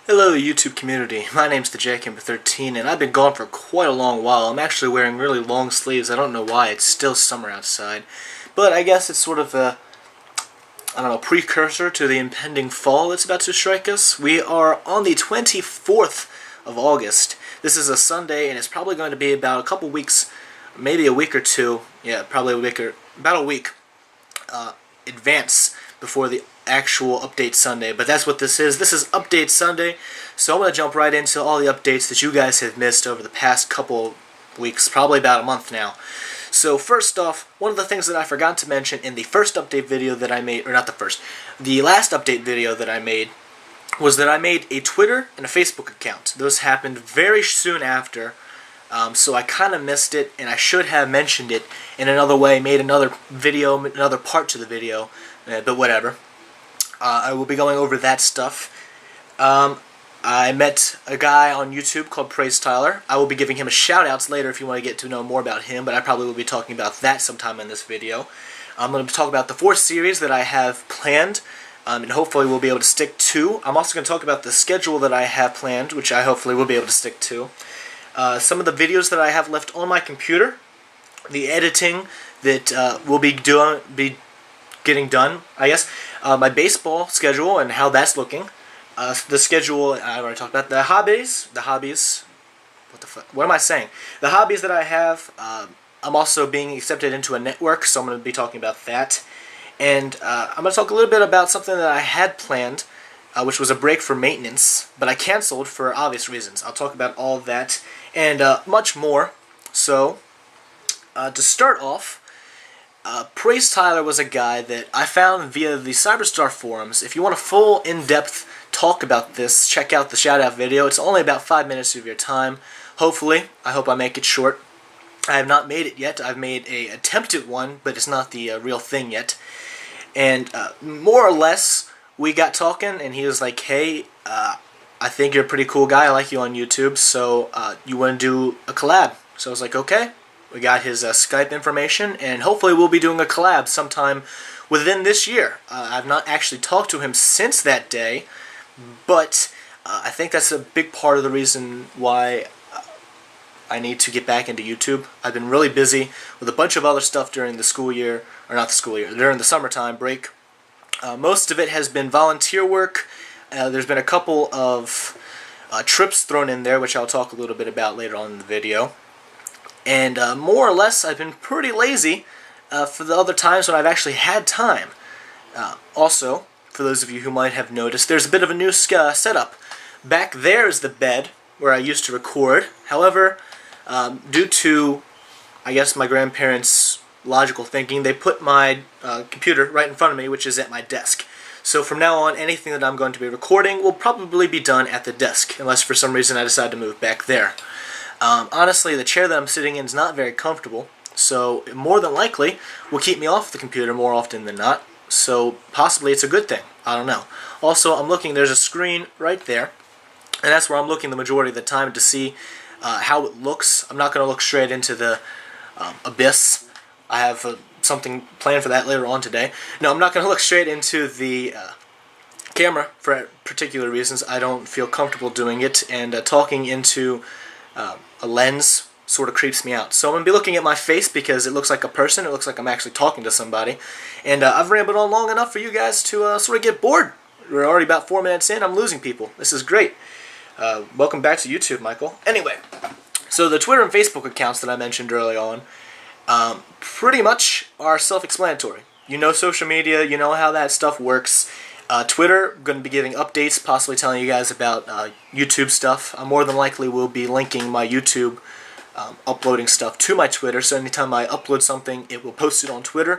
Hello YouTube community, my name's theJACKHAMMER13 and I've been gone for quite a long while. I'm actually wearing really long sleeves. I don't know why, it's still summer outside. But I guess it's sort of a, precursor to the impending fall that's about to strike us. We are on the 24th of August. This is a Sunday and it's probably going to be about a couple weeks, maybe a week or two, probably about a week advance before the actual Update Sunday, but that's what this is. This is Update Sunday, so I'm going to jump right into all the updates that you guys have missed over the past couple weeks, probably about a month now. So first off, one of the things that I forgot to mention in the first update video that I made, or not the first, the last update video that I made, was that I made a Twitter and a Facebook account. Those happened very soon after, so I kind of missed it, and I should have mentioned it in another way, made another video, another part to the video, but whatever. I will be going over that stuff. I met a guy on YouTube called Praise Tyler. I will be giving him a shout-outs later if you want to get to know more about him, but I probably will be talking about that sometime in this video. I'm going to talk about the 4 series that I have planned, and hopefully we'll be able to stick to. I'm also going to talk about the schedule that I have planned, which I hopefully will be able to stick to. Some of the videos that I have left on my computer, the editing that will be getting done, I guess. My baseball schedule and how that's looking. The schedule, I already talked about. The hobbies, what the fuck, what am I saying? The hobbies that I have, I'm also being accepted into a network, so I'm going to be talking about that. And I'm going to talk a little bit about something that I had planned, which was a break for maintenance, but I canceled for obvious reasons. I'll talk about all of that and much more. So, to start off, Praise Tyler was a guy that I found via the Cyberstar forums. If you want a full, in-depth talk about this, check out the shout-out video. It's only about 5 minutes of your time. Hopefully, I hope I make it short. I have not made it yet. I've made a attempted one, but it's not the real thing yet. And more or less, we got talking, and he was like, hey, I think you're a pretty cool guy. I like you on YouTube, so you want to do a collab? So I was like, okay. We got his Skype information, and hopefully we'll be doing a collab sometime within this year. I've not actually talked to him since that day, but I think that's a big part of the reason why I need to get back into YouTube. I've been really busy with a bunch of other stuff during the school year, or not the school year, during the summertime break. Most of it has been volunteer work. There's been a couple of trips thrown in there, which I'll talk a little bit about later on in the video. And more or less, I've been pretty lazy for the other times when I've actually had time. Also, for those of you who might have noticed, there's a bit of a new setup. Back there is the bed where I used to record. However, due to, I guess, my grandparents' logical thinking, they put my computer right in front of me, which is at my desk. So from now on, anything that I'm going to be recording will probably be done at the desk, unless for some reason I decide to move back there. Honestly, the chair that I'm sitting in is not very comfortable, so more than likely will keep me off the computer more often than not, so possibly it's a good thing. I don't know. Also, I'm looking, there's a screen right there, and that's where I'm looking the majority of the time to see how it looks. I'm not going to look straight into the abyss. I have something planned for that later on today. No, I'm not going to look straight into the camera for particular reasons. I don't feel comfortable doing it, and talking into a lens sort of creeps me out. So I'm going to be looking at my face because it looks like a person, it looks like I'm actually talking to somebody. And I've rambled on long enough for you guys to sort of get bored. We're already about 4 minutes in, I'm losing people. This is great. Welcome back to YouTube, Michael. Anyway, so the Twitter and Facebook accounts that I mentioned early on pretty much are self-explanatory. You know social media, you know how that stuff works. Twitter, going to be giving updates, possibly telling you guys about YouTube stuff. I more than likely will be linking my YouTube uploading stuff to my Twitter, so anytime I upload something, it will post it on Twitter.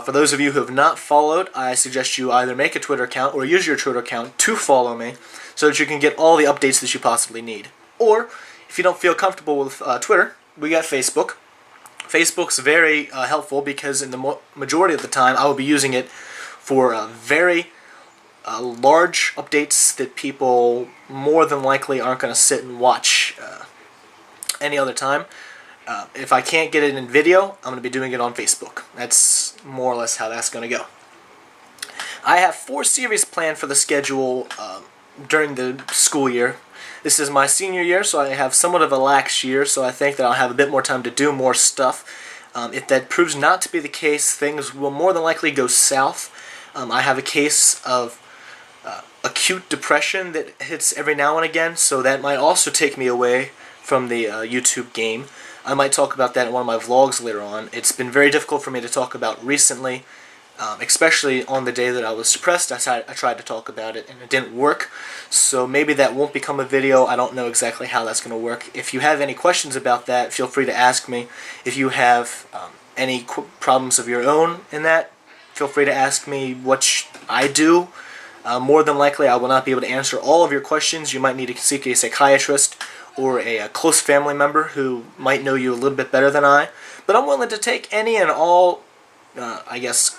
For those of you who have not followed, I suggest you either make a Twitter account or use your Twitter account to follow me so that you can get all the updates that you possibly need. Or, if you don't feel comfortable with Twitter, we got Facebook. Facebook's very helpful because in the majority of the time I will be using it for very large updates that people more than likely aren't going to sit and watch any other time. If I can't get it in video, I'm going to be doing it on Facebook. That's more or less how that's going to go. I have 4 series planned for the schedule during the school year. This is my senior year, so I have somewhat of a lax year, so I think that I'll have a bit more time to do more stuff. If that proves not to be the case, things will more than likely go south. I have a case of acute depression that hits every now and again, so that might also take me away from the YouTube game. I might talk about that in one of my vlogs later on. It's been very difficult for me to talk about recently, especially on the day that I was depressed. I tried to talk about it and it didn't work, so maybe that won't become a video. I don't know exactly how that's going to work. If you have any questions about that, feel free to ask me. If you have any problems of your own in that, feel free to ask me what I do. More than likely, I will not be able to answer all of your questions. You might need to seek a psychiatrist or a close family member who might know you a little bit better than I. But I'm willing to take any and all, I guess,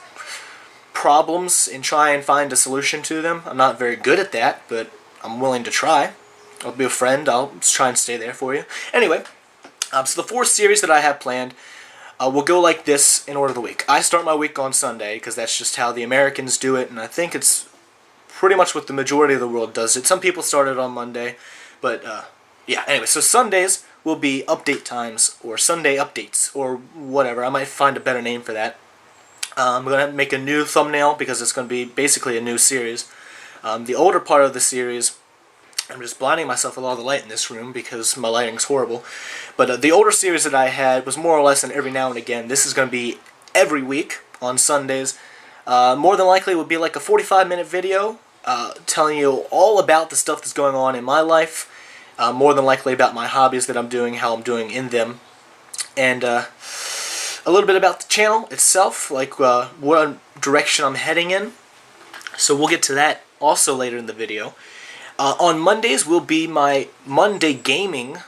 problems and try and find a solution to them. I'm not very good at that, but I'm willing to try. I'll be a friend. I'll try and stay there for you. Anyway, so the 4 series that I have planned will go like this in order of the week. I start my week on Sunday because that's just how the Americans do it, and I think it's pretty much what the majority of the world does it. Some people start it on Monday, but yeah, anyway, so Sundays will be update times, or Sunday updates, or whatever. I might find a better name for that. I'm going to make a new thumbnail because it's going to be basically a new series. The older part of the series, I'm just blinding myself with all the light in this room because my lighting's horrible, but the older series that I had was more or less an every now and again. This is going to be every week on Sundays. More than likely it would be like a 45-minute video telling you all about the stuff that's going on in my life, more than likely about my hobbies that I'm doing, how I'm doing in them, and a little bit about the channel itself, like what direction I'm heading in. So we'll get to that also later in the video. On Mondays will be my Monday Gaming.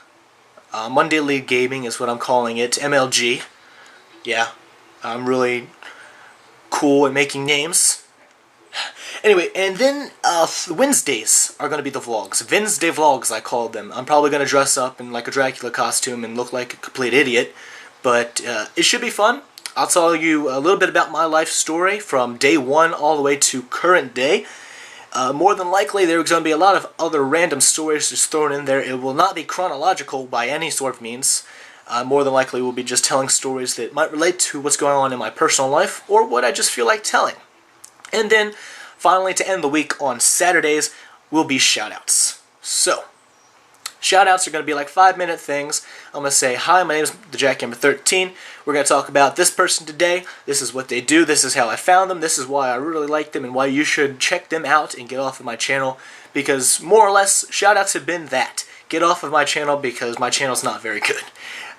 Monday League Gaming is what I'm calling it, MLG. Yeah, I'm really cool at making names. Anyway, and then Wednesdays are going to be the vlogs. Wednesday vlogs, I call them. I'm probably going to dress up in like a Dracula costume and look like a complete idiot, but it should be fun. I'll tell you a little bit about my life story from day 1 all the way to current day. More than likely, there's going to be a lot of other random stories just thrown in there. It will not be chronological by any sort of means. More than likely, we'll be just telling stories that might relate to what's going on in my personal life or what I just feel like telling. And then, finally, to end the week on Saturdays, will be shoutouts. So, shoutouts are going to be like 5-minute things. I'm going to say, hi, my name is theJACKHAMMER13. We're going to talk about this person today. This is what they do. This is how I found them. This is why I really like them and why you should check them out and get off of my channel. Because, more or less, shoutouts have been that. Get off of my channel because my channel's not very good.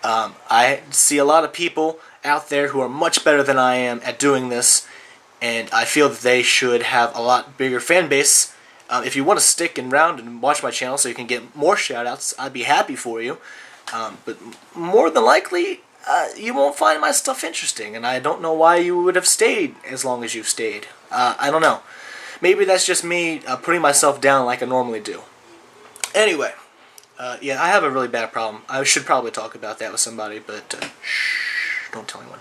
I see a lot of people out there who are much better than I am at doing this, and I feel that they should have a lot bigger fan base. If you want to stick around and watch my channel so you can get more shoutouts, I'd be happy for you. But more than likely, you won't find my stuff interesting, and I don't know why you would have stayed as long as you've stayed. I don't know. Maybe that's just me putting myself down like I normally do. Anyway, yeah, I have a really bad problem. I should probably talk about that with somebody, but shh, don't tell anyone.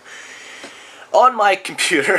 On my computer,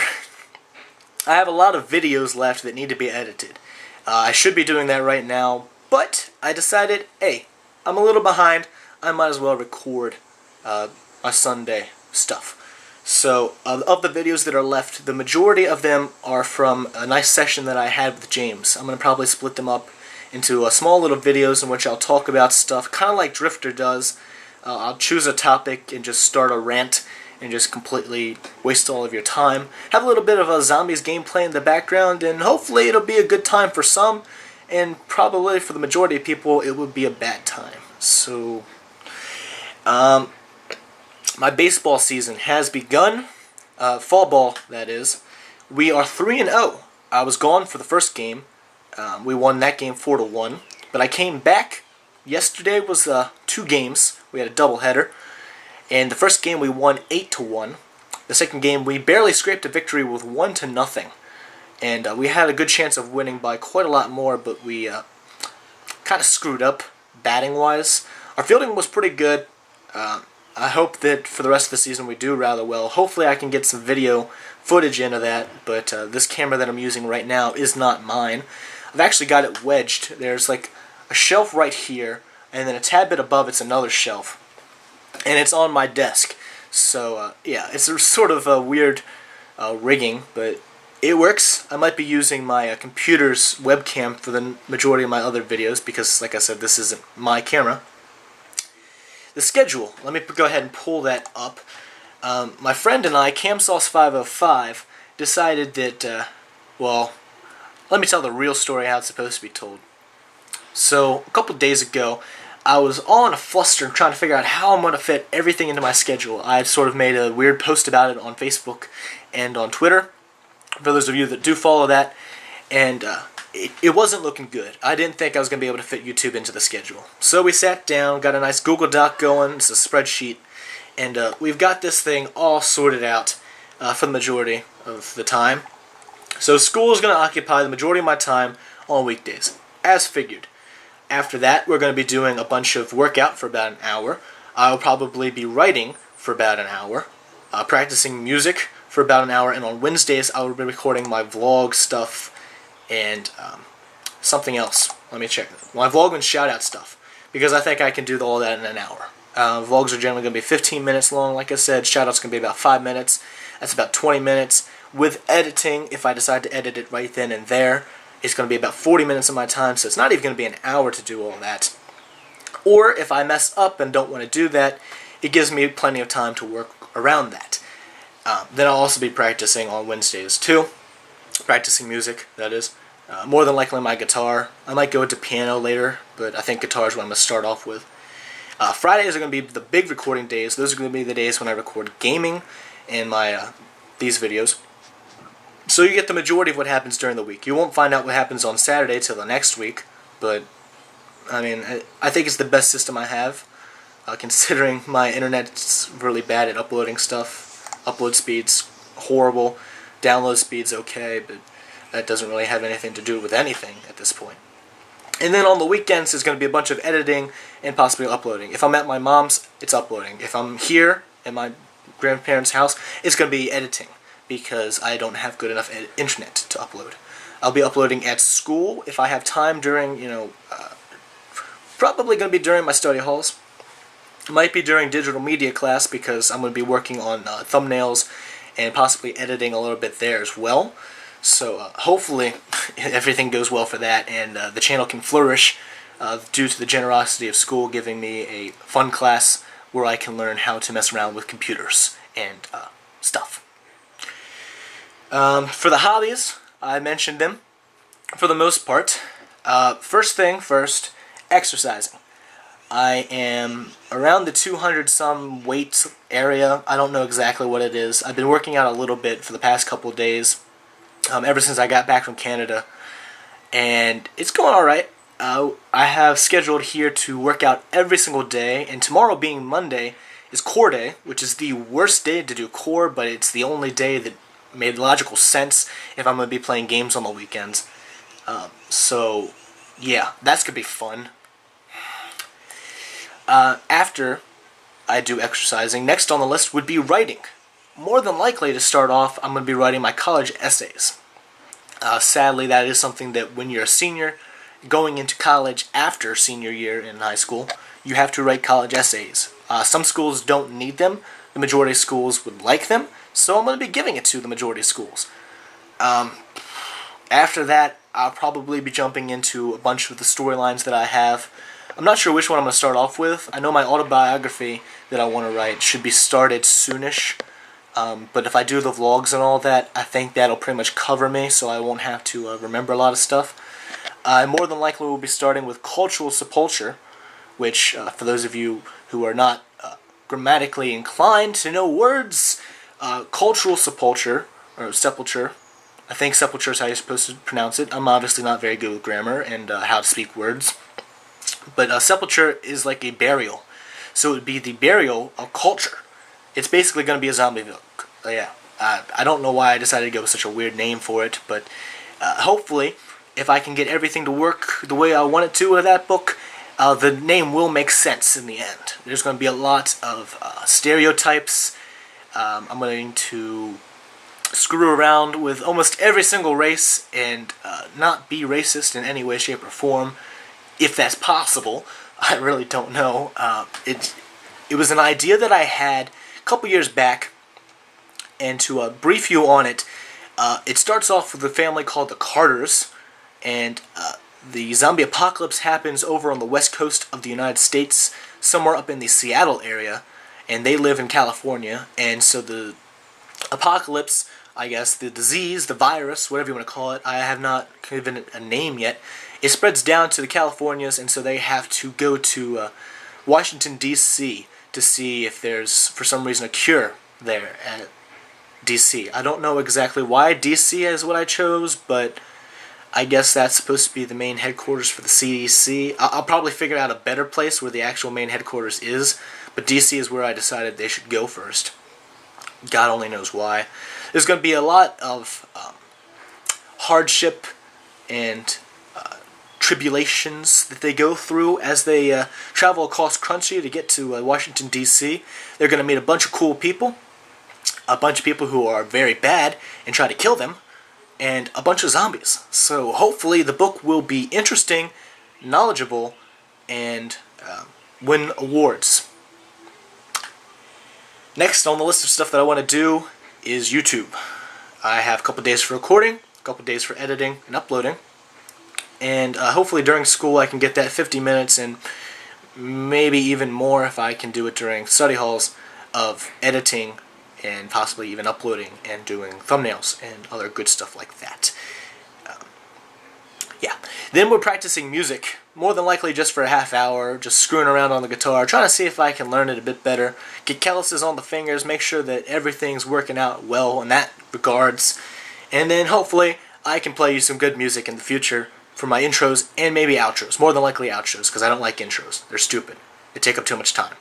I have a lot of videos left that need to be edited. I should be doing that right now, but I decided, hey, I'm a little behind. I might as well record my Sunday stuff. So, of the videos that are left, the majority of them are from a nice session that I had with James. I'm going to probably split them up into small little videos in which I'll talk about stuff, kind of like Drifter does. I'll choose a topic and just start a rant and just completely waste all of your time. Have a little bit of a zombies gameplay in the background, and hopefully it'll be a good time for some, and probably for the majority of people it would be a bad time. So, my baseball season has begun. Fall ball, that is. We are 3-0. I was gone for the first game. We won that game 4-1. But I came back. Yesterday was 2 games. We had a doubleheader. And the first game we won 8-1. The second game we barely scraped a victory with 1-0. And we had a good chance of winning by quite a lot more, but we kind of screwed up batting-wise. Our fielding was pretty good. I hope that for the rest of the season we do rather well. Hopefully I can get some video footage into that, but this camera that I'm using right now is not mine. I've actually got it wedged. There's like a shelf right here, and then a tad bit above it's another shelf, and it's on my desk. So yeah, it's a sort of a weird rigging, but it works. I might be using my computer's webcam for the majority of my other videos because, like I said, this isn't my camera. The schedule. Let me go ahead and pull that up. My friend and I, CamSauce505, decided that, well, let me tell the real story how it's supposed to be told. So, a couple days ago, I was all in a fluster trying to figure out how I'm going to fit everything into my schedule. I had sort of made a weird post about it on Facebook and on Twitter, for those of you that do follow that, and it wasn't looking good. I didn't think I was going to be able to fit YouTube into the schedule. So we sat down, got a nice Google Doc going, it's a spreadsheet, and we've got this thing all sorted out for the majority of the time. So school is going to occupy the majority of my time on weekdays, as figured. After that, we're going to be doing a bunch of workout for about an hour. I'll probably be writing for about an hour, practicing music for about an hour, and on Wednesdays I will be recording my vlog stuff and something else. Let me check. My vlog and shout-out stuff, because I think I can do all that in an hour. Vlogs are generally going to be 15 minutes long, like I said. Shout-out's going to be about 5 minutes. That's about 20 minutes. With editing, if I decide to edit it right then and there, it's going to be about 40 minutes of my time, so it's not even going to be an hour to do all that. Or if I mess up and don't want to do that, it gives me plenty of time to work around that. Then I'll also be practicing on Wednesdays too. Practicing music, that is. More than likely my guitar. I might go into piano later, but I think guitar is what I'm going to start off with. Fridays are going to be the big recording days. Those are going to be the days when I record gaming and my these videos. So you get the majority of what happens during the week. You won't find out what happens on Saturday till the next week, but I mean, I think it's the best system I have, considering my internet's really bad at uploading stuff. Upload speed's horrible, download speed's okay, but that doesn't really have anything to do with anything at this point. And then on the weekends, there's going to be a bunch of editing and possibly uploading. If I'm at my mom's, it's uploading. If I'm here at my grandparents' house, it's going to be editing, because I don't have good enough internet to upload. I'll be uploading at school if I have time during, probably going to be during my study halls. It might be during digital media class, because I'm going to be working on thumbnails and possibly editing a little bit there as well. So hopefully everything goes well for that, and the channel can flourish due to the generosity of school giving me a fun class where I can learn how to mess around with computers and stuff. For the hobbies, I mentioned them for the most part. First thing first, exercising. I am around the 200-some weight area. I don't know exactly what it is. I've been working out a little bit for the past couple of days, ever since I got back from Canada, and it's going alright. I have scheduled here to work out every single day, and tomorrow being Monday is core day, which is the worst day to do core, but it's the only day that made logical sense if I'm going to be playing games on the weekends. So, yeah, that's going to be fun. After I do exercising, next on the list would be writing. More than likely, to start off, I'm going to be writing my college essays. Sadly, that is something that when you're a senior, going into college after senior year in high school, you have to write college essays. Some schools don't need them. The majority of schools would like them, so I'm going to be giving it to the majority of schools. After that, I'll probably be jumping into a bunch of the storylines that I have. I'm not sure which one I'm going to start off with. I know my autobiography that I want to write should be started soonish. But if I do the vlogs and all that, I think that'll pretty much cover me, so I won't have to remember a lot of stuff. I more than likely will be starting with cultural sepulture, which, for those of you who are not grammatically inclined to know words, cultural sepulture, or sepulture, I think sepulture is how you're supposed to pronounce it. I'm obviously not very good with grammar and how to speak words. But sepulture is like a burial. So it would be the burial of culture. It's basically going to be a zombie book. Yeah, I don't know why I decided to go with such a weird name for it, but hopefully, if I can get everything to work the way I want it to with that book, the name will make sense in the end. There's going to be a lot of stereotypes. I'm going to screw around with almost every single race and not be racist in any way, shape, or form, if that's possible. I really don't know. It was an idea that I had a couple years back, and to brief you on it, it starts off with a family called the Carters, and the zombie apocalypse happens over on the west coast of the United States, somewhere up in the Seattle area, and they live in California, and so the apocalypse, I guess, the disease, the virus, whatever you want to call it, I have not given it a name yet, it spreads down to the Californias, and so they have to go to Washington, D.C. to see if there's, for some reason, a cure there at D.C. I don't know exactly why D.C. is what I chose, but I guess that's supposed to be the main headquarters for the CDC. I'll probably figure out a better place where the actual main headquarters is, but D.C. is where I decided they should go first. God only knows why. There's going to be a lot of hardship and tribulations that they go through as they travel across country to get to Washington, D.C. They're going to meet a bunch of cool people, a bunch of people who are very bad and try to kill them, and a bunch of zombies. So hopefully the book will be interesting, knowledgeable, and win awards. Next on the list of stuff that I want to do is YouTube. I have a couple days for recording, a couple days for editing and uploading, and hopefully during school I can get that 50 minutes and maybe even more if I can do it during study halls of editing and possibly even uploading and doing thumbnails and other good stuff like that. Yeah. Then we're practicing music, more than likely just for a half hour, just screwing around on the guitar, trying to see if I can learn it a bit better, get calluses on the fingers, make sure that everything's working out well in that regards, and then hopefully I can play you some good music in the future for my intros and maybe outros, more than likely outros, because I don't like intros. They're stupid. They take up too much time.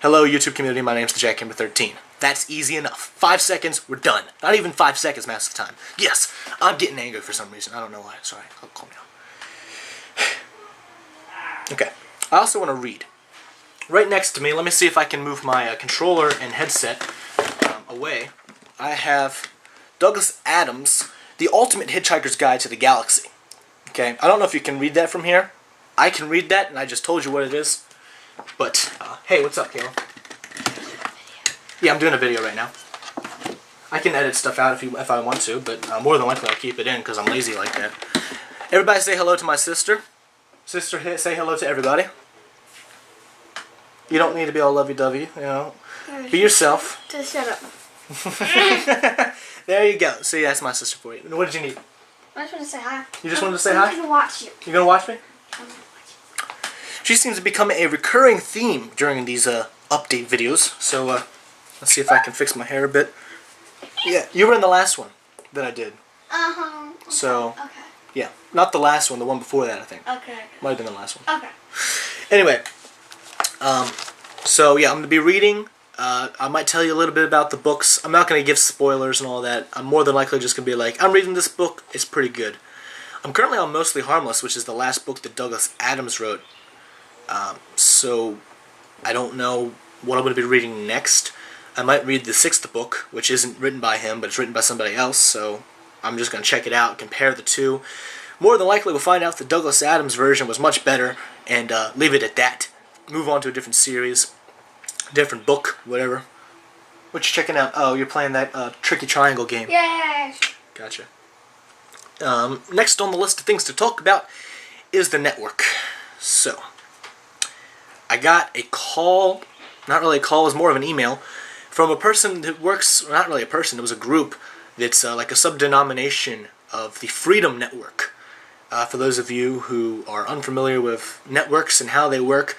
Hello YouTube community, my name's theJACKHAMMER13. That's easy enough. 5 seconds, we're done. Not even 5 seconds, massive time. Yes, I'm getting angry for some reason. I don't know why. Sorry, I'll calm down. Okay, I also want to read. Right next to me, let me see if I can move my controller and headset away. I have Douglas Adams' The Ultimate Hitchhiker's Guide to the Galaxy. Okay, I don't know if you can read that from here. I can read that, and I just told you what it is. But, hey, what's up, Caleb? Yeah, I'm doing a video right now. I can edit stuff out if I want to, but more than likely I'll keep it in because I'm lazy like that. Everybody say hello to my sister. Sister, say hello to everybody. You don't need to be all lovey-dovey, you know. Be yourself. Just shut up. There you go. See, that's my sister for you. What did you need? I just want to say hi. You just wanted to say hi? I'm going to watch you. You're going to watch me? I'm going to watch you. She seems to become a recurring theme during these update videos. So let's see if I can fix my hair a bit. Yeah, you were in the last one that I did. Uh-huh. Okay. So, okay. Yeah, not the last one, the one before that, I think. Okay. Might have been the last one. Okay. Anyway, so yeah, I'm going to be reading. I might tell you a little bit about the books. I'm not going to give spoilers and all that. I'm more than likely just going to be like, I'm reading this book, it's pretty good. I'm currently on Mostly Harmless, which is the last book that Douglas Adams wrote. So I don't know what I'm going to be reading next. I might read the 6th book, which isn't written by him, but it's written by somebody else, so I'm just going to check it out, compare the two. More than likely we'll find out the Douglas Adams version was much better, and leave it at that. Move on to a different series, different book, whatever. What you checking out? Oh, you're playing that Tricky Triangle game. Yay! Gotcha. Next on the list of things to talk about is the network. So, I got a call, not really a call, it was more of an email, from a person that works, not really a person, it was a group that's like a sub-denomination of the Freedom Network. For those of you who are unfamiliar with networks and how they work,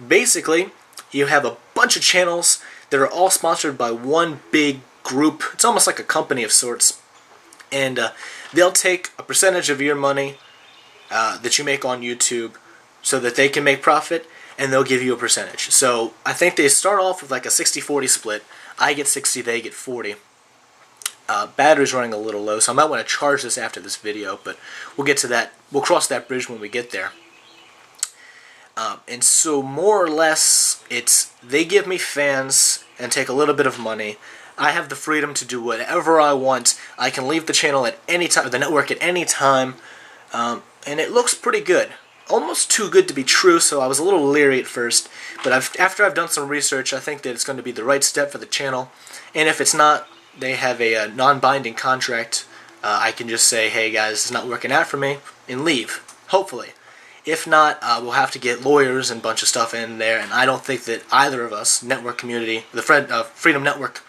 basically, you have a bunch of channels that are all sponsored by one big group. It's almost like a company of sorts. And they'll take a percentage of your money that you make on YouTube so that they can make profit, and they'll give you a percentage. So I think they start off with like a 60-40 split. I get 60, they get 40. Battery's running a little low, so I might want to charge this after this video, but we'll get to that. We'll cross that bridge when we get there. And so more or less, it's they give me fans and take a little bit of money. I have the freedom to do whatever I want. I can leave the channel at any time, the network at any time, and it looks pretty good. Almost too good to be true, so I was a little leery at first. But after I've done some research, I think that it's going to be the right step for the channel. And if it's not, they have a non-binding contract. I can just say, hey guys, it's not working out for me, and leave, hopefully. If not, we'll have to get lawyers and a bunch of stuff in there, and I don't think that either of us, network community, the Freedom Network,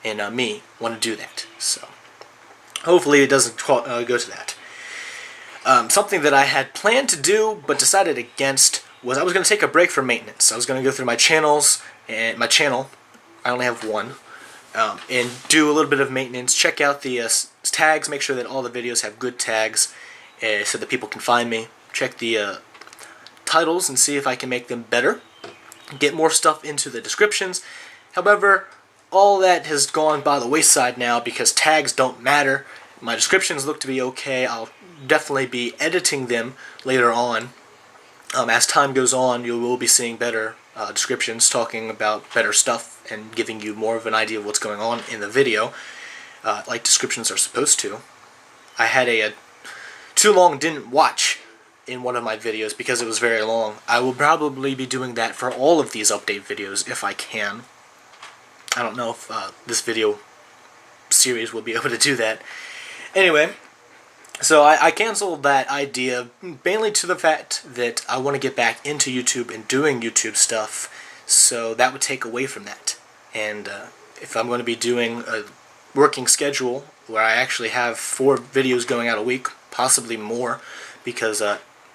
and me, want to do that. So, hopefully it doesn't go to that. Something that I had planned to do, but decided against, was I was going to take a break from maintenance. I was going to go through my channels, and my channel, I only have one, and do a little bit of maintenance, check out the tags, make sure that all the videos have good tags, so that people can find me. Check the titles and see if I can make them better. Get more stuff into the descriptions. However, all that has gone by the wayside now because tags don't matter. My descriptions look to be okay. I'll definitely be editing them later on. As time goes on, you will be seeing better descriptions, talking about better stuff and giving you more of an idea of what's going on in the video, like descriptions are supposed to. I had a too long didn't watch in one of my videos because it was very long. I will probably be doing that for all of these update videos if I can. I don't know if this video series will be able to do that. Anyway, so I canceled that idea mainly to the fact that I want to get back into YouTube and doing YouTube stuff, so that would take away from that. And if I'm going to be doing a working schedule where I actually have 4 videos going out a week, possibly more, because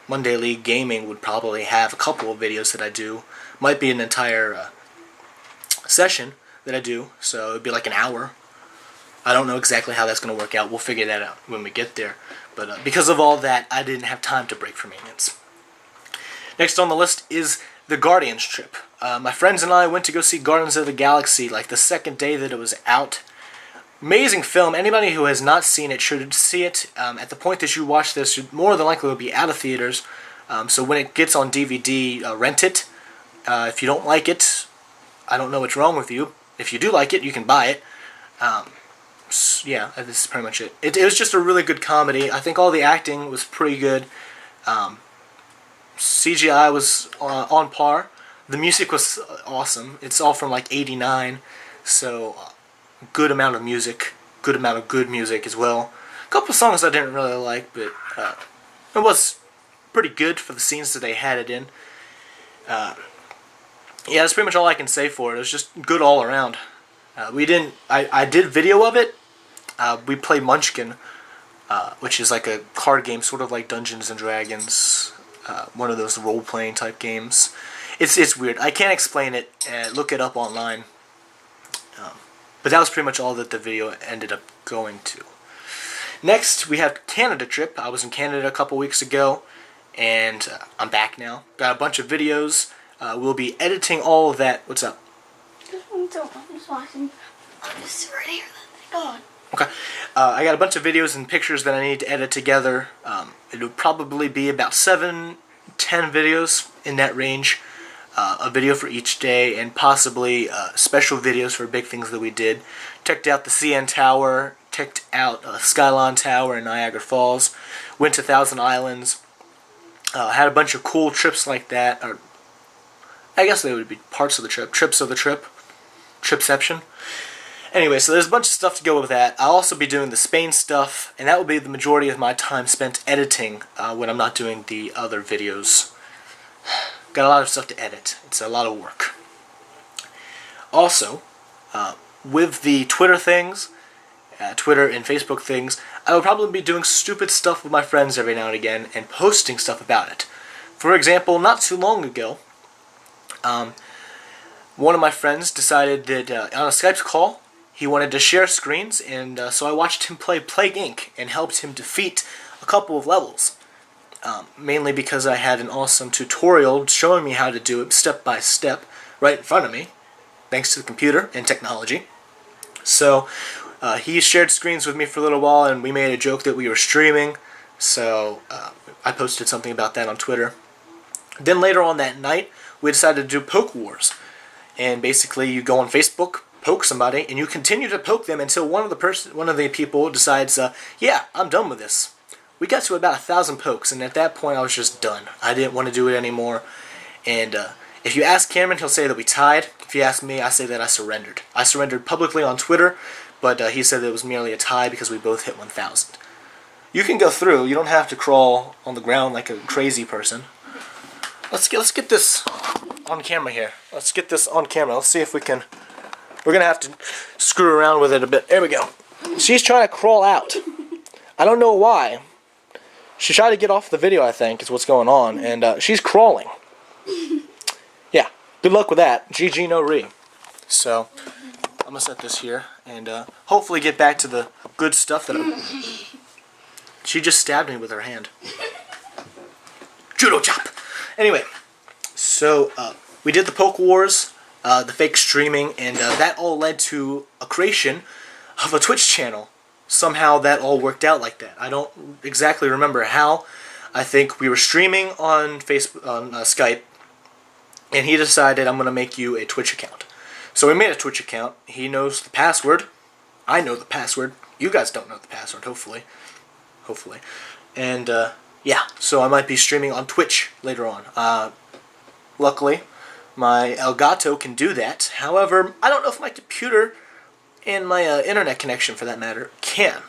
Monday League Gaming would probably have a couple of videos that I do. Might be an entire session that I do, so it'd be like an hour. I don't know exactly how that's going to work out. We'll figure that out when we get there. But because of all that, I didn't have time to break for maintenance. Next on the list is the Guardians trip. My friends and I went to go see Guardians of the Galaxy like the second day that it was out. Amazing film. Anybody who has not seen it should see it. At the point that you watch this, you more than likely will be out of theaters. So when it gets on DVD, rent it. If you don't like it, I don't know what's wrong with you. If you do like it, you can buy it. Yeah, this is pretty much it. It was just a really good comedy. I think all the acting was pretty good. CGI was on par. The music was awesome. It's all from like '89, so good amount of music, good amount of good music as well. A couple of songs I didn't really like, but it was pretty good for the scenes that they had it in. Yeah, that's pretty much all I can say for it. It was just good all around. I did video of it. We played Munchkin, which is like a card game, sort of like Dungeons and Dragons, one of those role-playing type games. It's weird. I can't explain it. Look it up online. But that was pretty much all that the video ended up going to. Next, we have Canada trip. I was in Canada a couple weeks ago, and I'm back now. Got a bunch of videos. We'll be editing all of that. What's up? I'm just watching. I'm just right here. Go on. Okay. I got a bunch of videos and pictures that I need to edit together. It'll probably be about 7-10 videos in that range. A video for each day, and possibly special videos for big things that we did. Checked out the CN Tower, checked out Skyline Tower in Niagara Falls, went to Thousand Islands, had a bunch of cool trips like that, or I guess they would be parts of the trip, trips of the trip, tripception. Anyway, so there's a bunch of stuff to go with that. I'll also be doing the Spain stuff, and that will be the majority of my time spent editing when I'm not doing the other videos. Got a lot of stuff to edit. It's a lot of work. Also, with the Twitter things, Twitter and Facebook things, I will probably be doing stupid stuff with my friends every now and again and posting stuff about it. For example, not too long ago, one of my friends decided that on a Skype call, he wanted to share screens, and so I watched him play Plague Inc. and helped him defeat a couple of levels. Mainly because I had an awesome tutorial showing me how to do it step by step right in front of me, thanks to the computer and technology. So he shared screens with me for a little while, and we made a joke that we were streaming, so I posted something about that on Twitter. Then later on that night, we decided to do Poke Wars, and basically you go on Facebook, poke somebody, and you continue to poke them until one of the people decides, yeah, I'm done with this. We got to about 1,000 pokes, and at that point I was just done. I didn't want to do it anymore. And if you ask Cameron, he'll say that we tied. If you ask me, I say that I surrendered. I surrendered publicly on Twitter, but he said that it was merely a tie because we both hit 1,000. You can go through. You don't have to crawl on the ground like a crazy person. Let's get this on camera here. Let's get this on camera. Let's see if we can. We're gonna have to screw around with it a bit. There we go. She's trying to crawl out. I don't know why. She tried to get off the video, I think, is what's going on, and she's crawling. Yeah, good luck with that. GG no re. So, I'm gonna set this here, and hopefully get back to the good stuff that She just stabbed me with her hand. Judo chop! Anyway, so, we did the Poke Wars, the fake streaming, and that all led to a creation of a Twitch channel. Somehow that all worked out like that. I don't exactly remember how. I think we were streaming on Skype, and he decided, I'm going to make you a Twitch account. So we made a Twitch account. He knows the password. I know the password. You guys don't know the password, hopefully. Hopefully. And, yeah, so I might be streaming on Twitch later on. Luckily, my Elgato can do that. However, I don't know if my computer and my internet connection, for that matter, can.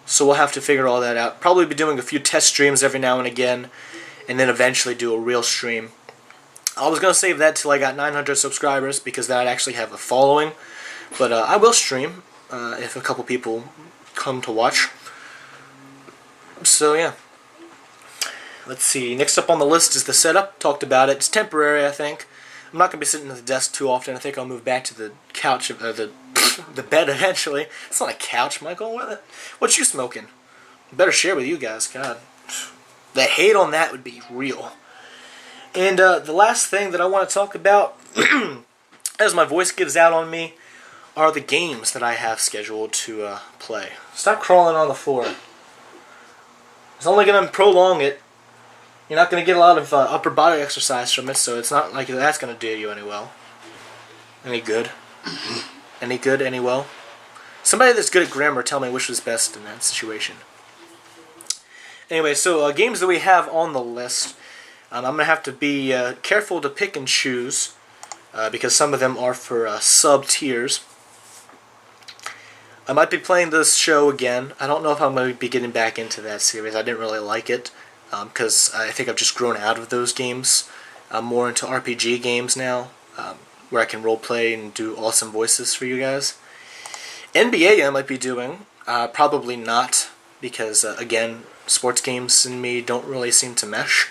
So we'll have to figure all that out. Probably be doing a few test streams every now and again, and then eventually do a real stream. I was going to save that till I got 900 subscribers, because that I'd actually have a following. But I will stream if a couple people come to watch. So yeah. Let's see. Next up on the list is the setup. Talked about it. It's temporary, I think. I'm not going to be sitting at the desk too often. I think I'll move back to the couch, the bed eventually. It's not a couch, Michael. What you smoking? Better share with you guys. God, the hate on that would be real. And the last thing that I want to talk about, as my voice gives out on me, are the games that I have scheduled to play. Stop crawling on the floor. It's only going to prolong it. You're not going to get a lot of upper body exercise from it, so it's not like that's going to do you any well. Any good? Any good? Any well? Somebody that's good at grammar, tell me which was best in that situation. Anyway, so games that we have on the list, I'm going to have to be careful to pick and choose, because some of them are for sub-tiers. I might be playing this show again. I don't know if I'm going to be getting back into that series. I didn't really like it. Because I think I've just grown out of those games. I'm more into RPG games now, where I can roleplay and do awesome voices for you guys. NBA I might be doing, probably not, because, again, sports games and me don't really seem to mesh.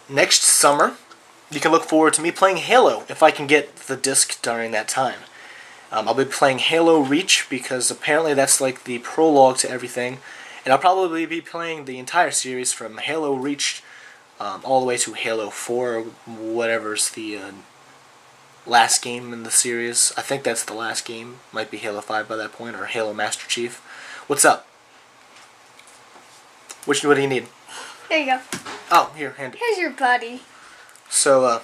Next summer, you can look forward to me playing Halo, if I can get the disc during that time. I'll be playing Halo Reach, because apparently that's like the prologue to everything. And I'll probably be playing the entire series from Halo Reach all the way to Halo 4, or whatever's the last game in the series. I think that's the last game. Might be Halo 5 by that point, or Halo Master Chief. What's up? What do you need? There you go. Oh, here, hand it. Here's your buddy. So,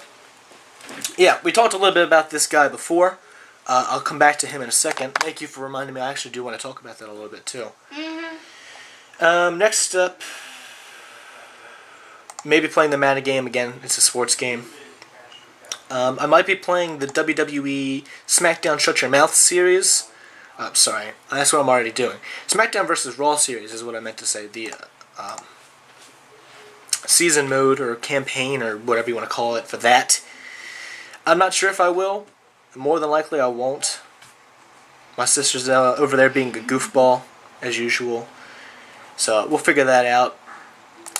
yeah, we talked a little bit about this guy before. I'll come back to him in a second. Thank you for reminding me. I actually do want to talk about that a little bit, too. Next up, maybe playing the Madden game again. It's a sports game. I might be playing the WWE SmackDown Shut Your Mouth series. Sorry, that's what I'm already doing. SmackDown vs. Raw series is what I meant to say. The season mode or campaign or whatever you want to call it for that. I'm not sure if I will. More than likely I won't. My sister's over there being a goofball, as usual. So we'll figure that out.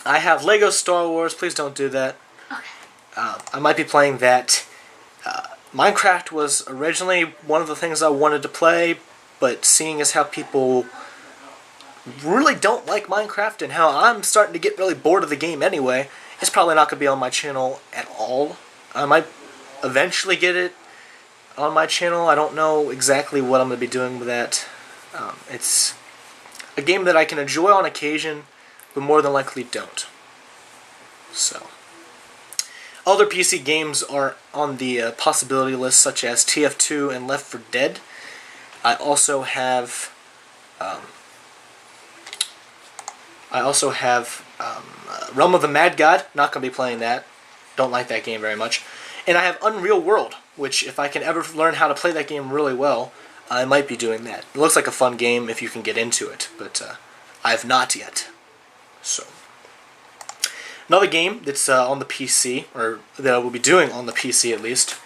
I have Lego Star Wars. Please don't do that. Okay. I might be playing that. Minecraft was originally one of the things I wanted to play, but seeing as how people really don't like Minecraft and how I'm starting to get really bored of the game anyway, it's probably not going to be on my channel at all. I might eventually get it on my channel. I don't know exactly what I'm going to be doing with that. It's a game that I can enjoy on occasion, but more than likely don't. So, Other PC games are on the possibility list, such as TF2 and Left 4 Dead. I also have Realm of the Mad God. Not going to be playing that. Don't like that game very much. And I have Unreal World, which if I can ever learn how to play that game really well, I might be doing that. It looks like a fun game if you can get into it, but I have not yet. So, another game that's on the PC, or that I will be doing on the PC at least,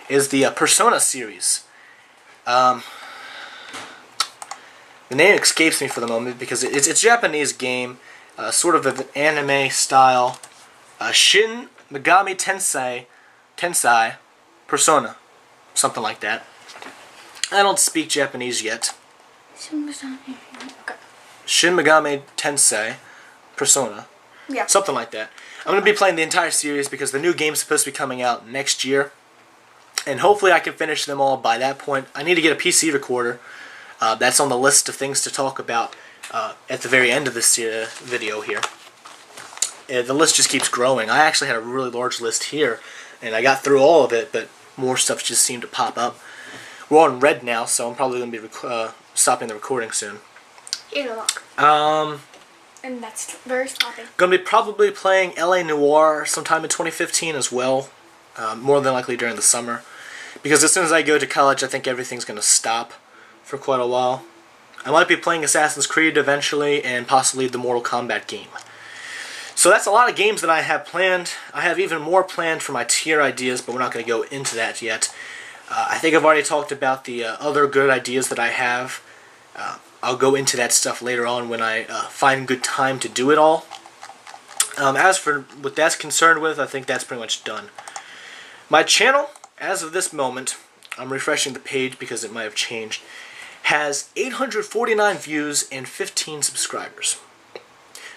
is the Persona series. The name escapes me for the moment because it's a Japanese game, sort of an anime style. Shin Megami Tensei Persona, something like that. I don't speak Japanese yet. Shin Megami Tensei Persona, something like that. I'm going to be playing the entire series because the new game's supposed to be coming out next year, and hopefully I can finish them all by that point. I need to get a PC recorder. That's on the list of things to talk about at the very end of this video here. The list just keeps growing. I actually had a really large list here, and I got through all of it, but more stuff just seemed to pop up. We're on red now, so I'm probably going to be stopping the recording soon. And that's very sloppy. Going to be probably playing LA Noire sometime in 2015 as well, more than likely during the summer. Because as soon as I go to college, I think everything's going to stop for quite a while. I might be playing Assassin's Creed eventually, and possibly the Mortal Kombat game. So that's a lot of games that I have planned. I have even more planned for my tier ideas, but we're not going to go into that yet. I think I've already talked about the other good ideas that I have. I'll go into that stuff later on when I find good time to do it all. As for what that's concerned with, I think that's pretty much done. My channel, as of this moment, I'm refreshing the page because it might have changed, has 849 views and 15 subscribers.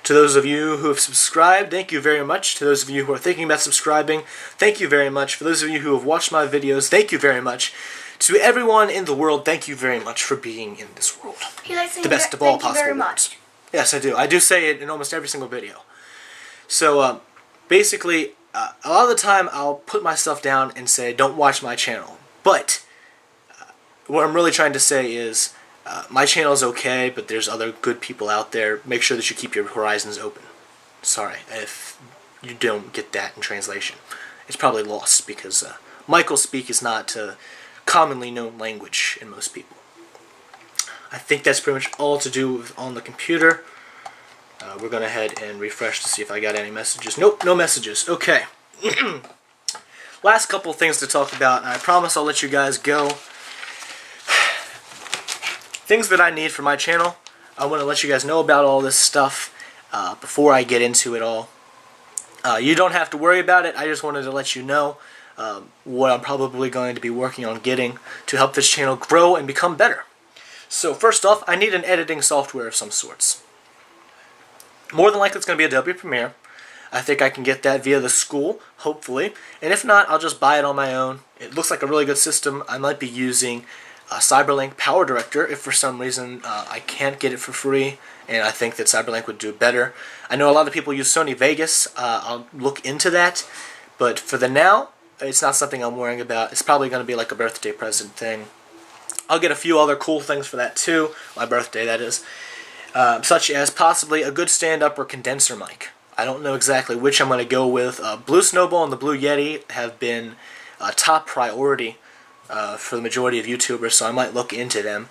To those of you who have subscribed, thank you very much. To those of you who are thinking about subscribing, thank you very much. For those of you who have watched my videos, thank you very much. To everyone in the world, thank you very much for being in this world. The best of all possible worlds. Yes, I do. I do say it in almost every single video. So, basically, a lot of the time I'll put myself down and say, don't watch my channel. But, what I'm really trying to say is, my channel is okay, but there's other good people out there. Make sure that you keep your horizons open. Sorry if you don't get that in translation. It's probably lost because Michael speak is not commonly known language in most people. I think that's pretty much all to do with on the computer. We're going to head and refresh to see if I got any messages. Nope, no messages. Okay. Last couple things to talk about, and I promise I'll let you guys go. Things that I need for my channel. I want to let you guys know about all this stuff before I get into it all. You don't have to worry about it. I just wanted to let you know what I'm probably going to be working on getting to help this channel grow and become better. So first off, I need an editing software of some sorts. More than likely it's going to be Adobe Premiere. I think I can get that via the school, hopefully. And if not, I'll just buy it on my own. It looks like a really good system. I might be using Cyberlink Power Director if for some reason I can't get it for free, and I think that Cyberlink would do better. I know a lot of people use Sony Vegas. I'll look into that, but for the now, it's not something I'm worrying about. It's probably going to be like a birthday present thing. I'll get a few other cool things for that too, my birthday that is, such as possibly a good stand-up or condenser mic. I don't know exactly which I'm going to go with. Blue Snowball and the Blue Yeti have been top priority for the majority of YouTubers, so I might look into them.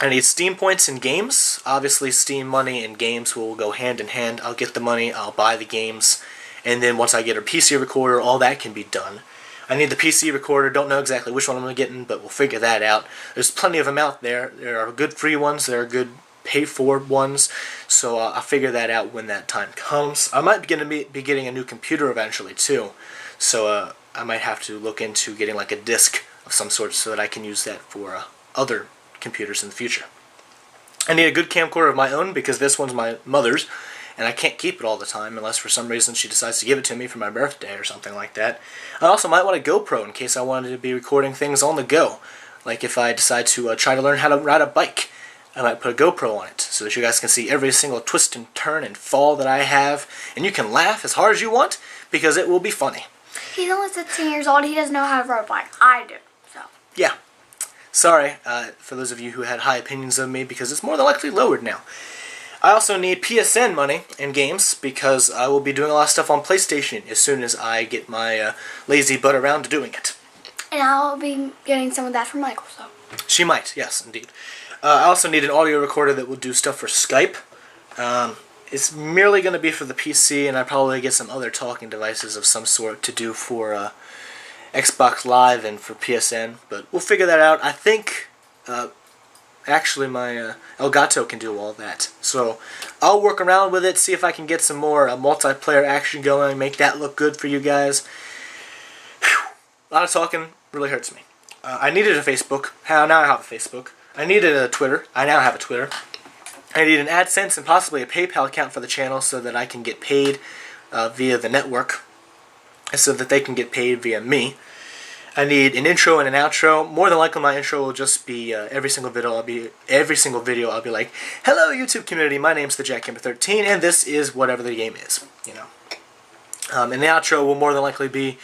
I need Steam points in games. Obviously, Steam money and games will go hand in hand. I'll get the money, I'll buy the games, and then once I get a PC recorder, all that can be done. I need the PC recorder. Don't know exactly which one I'm getting, but we'll figure that out. There's plenty of them out there. There are good free ones. There are good pay-for ones, so I'll figure that out when that time comes. I might be getting a new computer eventually, too, so I might have to look into getting like a disc of some sort so that I can use that for other computers in the future. I need a good camcorder of my own because this one's my mother's, and I can't keep it all the time unless for some reason she decides to give it to me for my birthday or something like that. I also might want a GoPro in case I wanted to be recording things on the go, like if I decide to try to learn how to ride a bike. I might put a GoPro on it so that you guys can see every single twist and turn and fall that I have, and you can laugh as hard as you want because it will be funny. He's only 16 years old. He doesn't know how to ride a bike. I do. So. Yeah. Sorry for those of you who had high opinions of me because it's more than likely lowered now. I also need PSN money in games because I will be doing a lot of stuff on PlayStation as soon as I get my lazy butt around to doing it. And I'll be getting some of that from Michael. So. She might, yes, indeed. I also need an audio recorder that will do stuff for Skype. It's merely going to be for the PC, and I probably get some other talking devices of some sort to do for Xbox Live and for PSN, but we'll figure that out. I think actually my Elgato can do all that, so I'll work around with it, see if I can get some more multiplayer action going, make that look good for you guys. Whew. A lot of talking really hurts me. I needed a Facebook. Now I have a Facebook. I needed a Twitter. I now have a Twitter. I need an AdSense and possibly a PayPal account for the channel so that I can get paid via the network, so that they can get paid via me. I need an intro and an outro. More than likely, my intro will just be every single video. I'll be like, "Hello, YouTube community. My name's theJACKHAMMER13, and this is whatever the game is." You know. And the outro will more than likely be.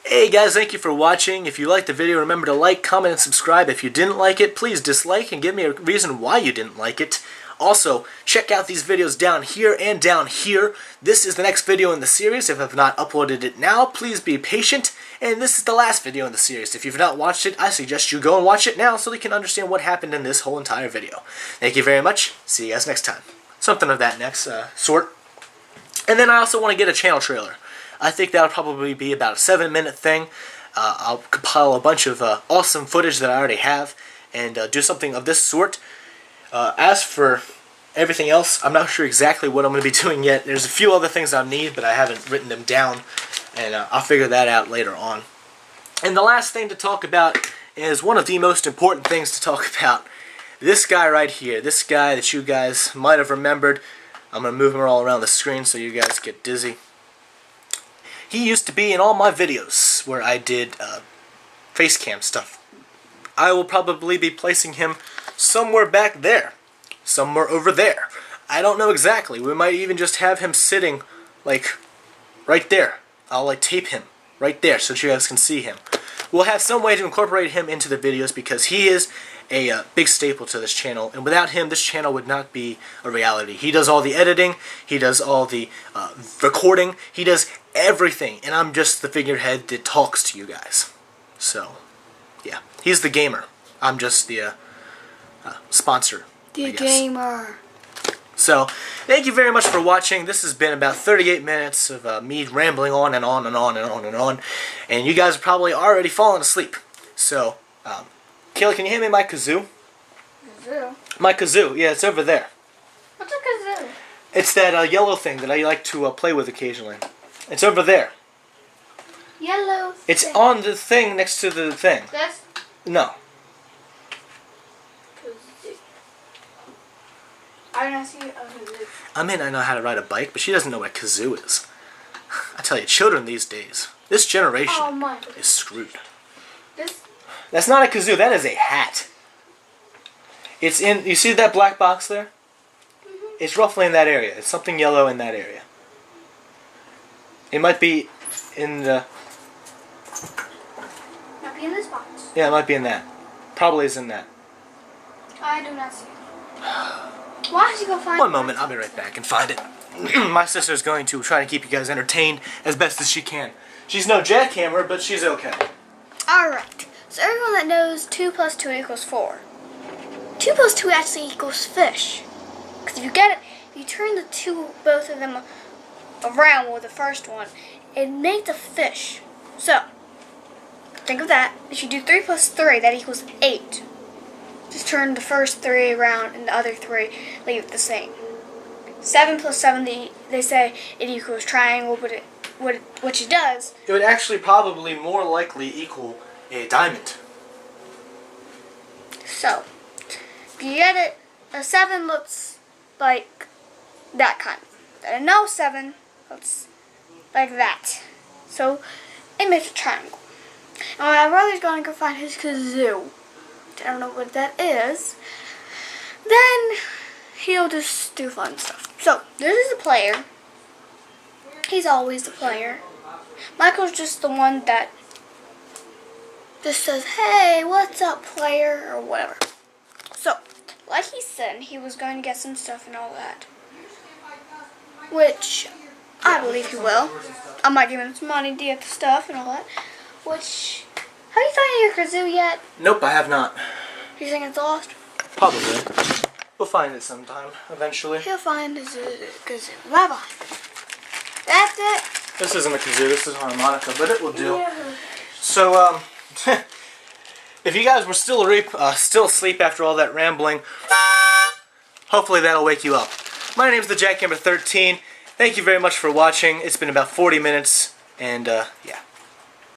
Hey guys, thank you for watching. If you liked the video, remember to like, comment, and subscribe. If you didn't like it, please dislike and give me a reason why you didn't like it. Also, check out these videos down here and down here. This is the next video in the series. If I've not uploaded it now, please be patient. And this is the last video in the series. If you've not watched it, I suggest you go and watch it now so you can understand what happened in this whole entire video. Thank you very much. See you guys next time. Something of that next sort. And then I also want to get a channel trailer. I think that'll probably be about a 7-minute thing. I'll compile a bunch of awesome footage that I already have and do something of this sort. As for everything else, I'm not sure exactly what I'm going to be doing yet. There's a few other things I'll need, but I haven't written them down, and I'll figure that out later on. And the last thing to talk about is one of the most important things to talk about. This guy right here, this guy that you guys might have remembered. I'm going to move him all around the screen so you guys get dizzy. He used to be in all my videos where I did face cam stuff. I will probably be placing him somewhere back there. Somewhere over there. I don't know exactly. We might even just have him sitting, like, right there. I'll, like, tape him right there so that you guys can see him. We'll have some way to incorporate him into the videos because he is a big staple to this channel, and without him, this channel would not be a reality. He does all the editing, he does all the recording, he does everything, and I'm just the figurehead that talks to you guys. So, yeah. He's the gamer. I'm just the sponsor, The gamer. So, thank you very much for watching. This has been about 38 minutes of me rambling on and on and on and on and on, and you guys are probably already falling asleep. So, Kayla, can you hand me my kazoo? Kazoo? My kazoo, yeah, it's over there. What's a kazoo? It's that yellow thing that I like to play with occasionally. It's over there. Yellow thing. It's on the thing next to the thing. This? No. Kazoo. I don't see a kazoo. I mean, I know how to ride a bike, but she doesn't know what a kazoo is. I tell you, children these days, this generation is screwed. This? That's not a kazoo, that is a hat. It's in, you see that black box there? Mm-hmm. It's roughly in that area. It's something yellow in that area. It might be in the... Might be in this box. Yeah, it might be in that. Probably is in that. I do not see it. Why did you go find it? One moment, I'll be right back and find it. My sister's going to try to keep you guys entertained as best as she can. She's no jackhammer, but she's okay. Alright. So everyone that knows 2 plus 2 equals 4. 2 plus 2 actually equals fish. Because if you get it, if you turn the two, both of them around with the first one, it makes a fish. So, think of that. If you do 3 plus 3, that equals 8. Just turn the first 3 around and the other 3 leave it the same. 7 plus 7, they say it equals triangle, but which it does. It would actually probably more likely equal a diamond. So, if you get it, a 7 looks like that kind. And no 7 looks like that. So, it makes a triangle. And my brother's going to go find his kazoo. I don't know what that is. then he'll just do fun stuff. So, this is the player. He's always the player. Michael's just the one that just says, hey, what's up, player, or whatever. So, like he said, he was going to get some stuff and all that. Which, I believe he will. I might give him some money to get the stuff and all that. Which, have you found your kazoo yet? Nope, I have not. You think it's lost? Probably. We'll find it sometime, eventually. He'll find his kazoo. Bye-bye. That's it. This isn't a kazoo, this is a harmonica, but it will do. Yeah. So, if you guys were still asleep after all that rambling, hopefully that'll wake you up. My name's theJACKHAMMER13. Thank you very much for watching. It's been about 40 minutes, and yeah.